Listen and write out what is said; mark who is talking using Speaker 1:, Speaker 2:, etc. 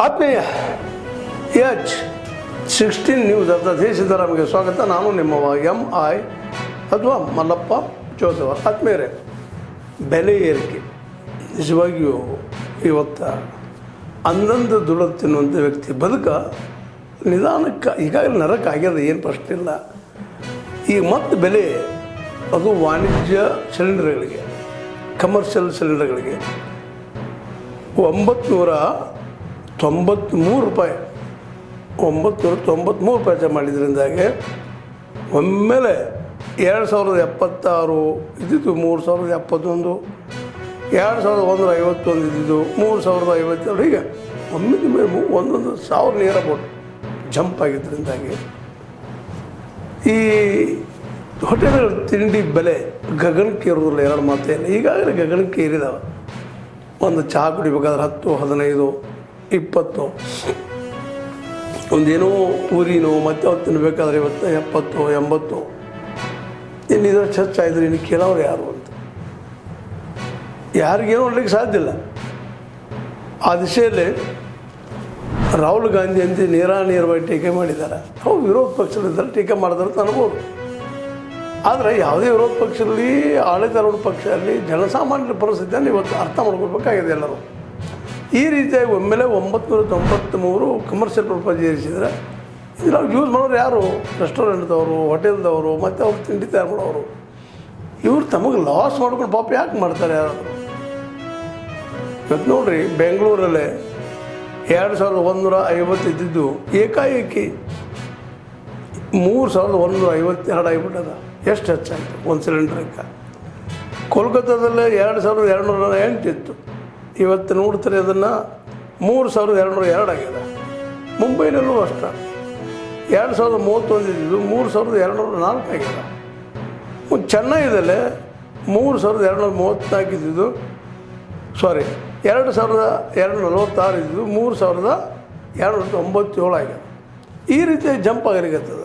Speaker 1: ಆತ್ಮೀಯ H16 news ಅಥವಾ ಸಿದ್ದರಾಮಯ್ಯ ಸ್ವಾಗತ. ನಾನು ನಿಮ್ಮವ MI ಅಥವಾ ಮಲ್ಲಪ್ಪ ಚೋದವ. ಆತ್ಮೀಯರೇ, ಬೆಲೆ ಏರಿಕೆ ನಿಜವಾಗಿಯೂ ಇವತ್ತು ಅಂದಂದು ದುಡ್ಡು ತಿನ್ನುವಂಥ ವ್ಯಕ್ತಿ ನಿಧಾನಕ್ಕೆ ಈಗಾಗಲೇ ನರಕ ಆಗ್ಯದ, ಏನು ಪ್ರಶ್ನೆ ಇಲ್ಲ. ಈಗ ಮತ್ತೆ ಬೆಲೆ ಅದು ವಾಣಿಜ್ಯ ಸಿಲಿಂಡರ್ಗಳಿಗೆ, ಕಮರ್ಷಿಯಲ್ ಸಿಲಿಂಡರ್ಗಳಿಗೆ 993 ರೂಪಾಯಿ 993 ರೂಪಾಯಿ ಹೆಚ್ಚು ಮಾಡಿದ್ರಿಂದಾಗೆ ಒಮ್ಮೆಲೆ 2076 ಇದ್ದಿದ್ದು 3071, 2151 ಇದ್ದಿದ್ದು 3052, ಹೀಗೆ ಒಮ್ಮೆದ ಮೇಲೆ 1,000 ನೇರ ಬೋಟ್ ಜಂಪ್ ಆಗಿದ್ದರಿಂದಾಗಿ ಈ ಹೋಟೆಲ್ಗಳ ತಿಂಡಿ ಬೆಲೆ ಗಗನಕ್ಕೆ ಏರೋದಿಲ್ಲ. ಎರಡು ಮಾತೇ ಇಲ್ಲ, ಈಗಾಗಲೇ ಗಗನಕ್ಕೆ ಏರಿದಾವೆ. ಒಂದು ಚಹಾ ಕುಡಿಬೇಕಾದ್ರೆ 10, 15, 20, ಒಂದೇನೋ ಪೂರಿನೋ ಮತ್ತೆ ಅವತ್ತು ತಿನ್ನಬೇಕಾದ್ರೆ ಇವತ್ತು 70, 80. ಇನ್ನು ಇದರ ಚರ್ಚಾಯಿದ್ರೆ ಇನ್ನು ಕೇಳೋರು ಯಾರು ಅಂತ ಯಾರಿಗೇನೋ ನೋಡ್ಲಿಕ್ಕೆ ಸಾಧ್ಯ ಇಲ್ಲ. ಆ ದಿಶೆಯಲ್ಲಿ ರಾಹುಲ್ ಗಾಂಧಿ ಅಂತ ನೇರವಾಗಿ ಟೀಕೆ ಮಾಡಿದ್ದಾರೆ. ಹೌದು, ವಿರೋಧ ಪಕ್ಷದಲ್ಲಿದ್ದರೆ ಟೀಕೆ ಮಾಡಿದ್ರೆ ಅನ್ಬೋದು. ಆದರೆ ಯಾವುದೇ ವಿರೋಧ ಪಕ್ಷದಲ್ಲಿ, ಆಡಳಿತಾರೂಢ ಪಕ್ಷ ಅಲ್ಲಿ, ಜನಸಾಮಾನ್ಯರ ಪರಿಸ್ಥಿತಿಯನ್ನು ಇವತ್ತು ಅರ್ಥ ಮಾಡ್ಕೊಳ್ಬೇಕಾಗಿದೆ ಎಲ್ಲರೂ. ಈ ರೀತಿಯಾಗಿ ಒಮ್ಮೆಲೆ 993 ಕಮರ್ಷಿಯಲ್ ಪರ್ಪಸ್ ಏರಿಸಿದರೆ ಇದು ನಾವು ಯೂಸ್ ಮಾಡೋರು ಯಾರು? ರೆಸ್ಟೋರೆಂಟ್ದವರು, ಹೋಟೆಲ್ದವರು, ಮತ್ತು ಅವ್ರು ತಿಂಡಿ ತಯಾರು ಮಾಡೋರು. ಇವ್ರು ತಮಗೆ ಲಾಸ್ ಮಾಡ್ಕೊಂಡು ಪಾಪ ಯಾಕೆ ಮಾಡ್ತಾರೆ ಯಾರಾದರೂ? ಇವತ್ತು ನೋಡಿರಿ, ಬೆಂಗಳೂರಲ್ಲೇ 2150 ಇದ್ದಿದ್ದು ಏಕಾಏಕಿ 3152 ಆಗಿಬಿಟ್ಟದ. ಎಷ್ಟು ಹೆಚ್ಚಾಯಿತು ಒಂದು ಸಿಲಿಂಡ್ರಕ್ಕೆ? ಕೋಲ್ಕತ್ತಾದಲ್ಲೇ 2208 ಇತ್ತು, ಇವತ್ತು ನೋಡ್ತಾರೆ ಅದನ್ನು 3202 ಆಗಿದೆ. ಮುಂಬೈನಲ್ಲೂ ಅಷ್ಟೇ 2031 ಇದ್ದಿದ್ದು 3204 ಆಗಿದೆ. ಚೆನ್ನೈದಲ್ಲೇ 3234 ಇದ್ದಿದ್ದು, 2246 ಇದ್ದಿದ್ದು 3297 ಆಗಿದೆ. ಈ ರೀತಿಯಾಗಿ ಜಂಪ್ ಆಗಿರತ್ತದ.